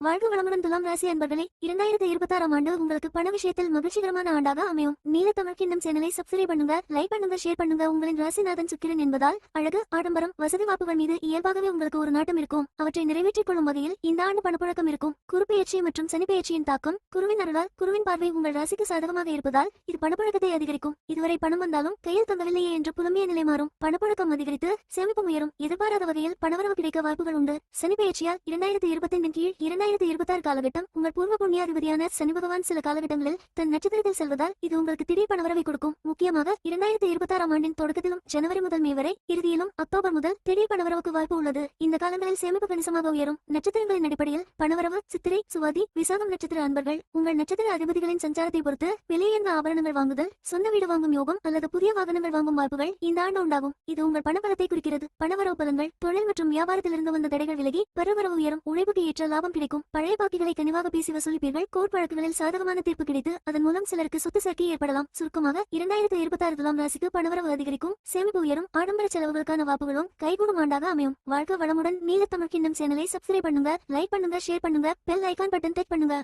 வாழ்க வளமுடன் துலாம் ராசி அன்பர்களே, 2026ஆம் ஆண்டு உங்களுக்கு பண விஷயத்தில் மகிழ்ச்சிகரமான ஆண்டாக அமையும். நீல தமிழ் கிண்ணம் சேனலை சப்ஸ்கிரைப் பண்ணுங்க, லைக் பண்ணுங்க, ஷேர் பண்ணுங்க. உங்களின் ராசிநாதன் சுக்கிரன் என்பதால் அழகு, ஆடம்பரம், வசதி வாய்ப்புகள் மீது இயல்பாகவே உங்களுக்கு ஒரு நாட்டம் இருக்கும். அவற்றை நிறைவேற்றிக் கொள்ளும் வகையில் இந்த ஆண்டு பணப்புழக்கம் இருக்கும். குரு பெயர்ச்சி மற்றும் சனி பெயர்ச்சியின் தாக்கம், குருவின் அருளால் குருவின் பார்வை உங்கள் ராசிக்கு சாதகமாக இருப்பதால் இது பணப்புழக்கத்தை அதிகரிக்கும். இதுவரை பணம் வந்தாலும் கையில் தங்கவில்லையே என்று புலம்பிய நிலை மாறும். பணப்புழக்கம் அதிகரித்து சேமிப்பு உயரும். எதிர்பாராத வகையில் பணவரவு கிடைக்க வாய்ப்புகள் உண்டு. சனி பெயர்ச்சியால் 2025 கீழ் 2026 காலகட்டம் உங்கள் பூர்வ புண்ணியாதிபதியான சனி பகவான் சில காலகட்டங்களில் தன் நட்சத்திரத்தில் செல்வதால் இது உங்களுக்கு திடீர் பணவரவை கொடுக்கும். முக்கியமாக 2026ஆம் ஆண்டின் தொடக்கத்திலும் ஜனவரி முதல் மே வரை, இறுதியிலும் அக்டோபர் முதல் திடீர் பணவரவுக்கு வாய்ப்பு உள்ளது. இந்த காலங்களில் சேமிப்பு கணிசமாக உயரும். நட்சத்திரங்களின் அடிப்படையில் பணவரவு சித்திரை, சுவாதி, விசாகம் நட்சத்திர அன்பர்கள் உங்கள் நட்சத்திர அதிபதிகளின் சஞ்சாரத்தை பொறுத்து விலையுயர்ந்த ஆபரணங்கள் வாங்குதல், சொந்த வீடு வாங்கும் யோகம் அல்லது புதிய வாகனங்கள் வாங்கும் வாய்ப்புகள் இந்த ஆண்டு உண்டாகும். இது உங்கள் பணபலத்தை குறிக்கிறது. பணவரவு பலன்கள், தொழில் மற்றும் வியாபாரத்திலிருந்து வந்த தடைகள் விலகி பெருவரவு உயரும். உழைப்புக்கு ஏற்ற லாபம் கிடைக்கும். பழைய பாக்கிகளை கனிவாக பேசி வசூலிப்பீர்கள். கோர்ட் வழக்குகளில் சாதகமான தீர்ப்பு கிடைத்து அதன் மூலம் சிலருக்கு சொத்து சேர்க்கை ஏற்படலாம். சுருக்கமாக 2026 துலாம் ராசிக்கு பணவரவு அதிகரிக்கும், சேமிப்பு உயரும், ஆடம்பர செலவுகளுக்கான வாய்ப்புகளும் கைகூடும் ஆண்டாக அமையும். வாழ்க வளமுடன். நீல தமிழ் கிண்ணம் சேனலை சப்ஸ்கிரைப் பண்ணுங்க, லைக் பண்ணுங்க, ஷேர் பண்ணுங்க, பெல் ஐகான் பட்டன் டச் பண்ணுங்க.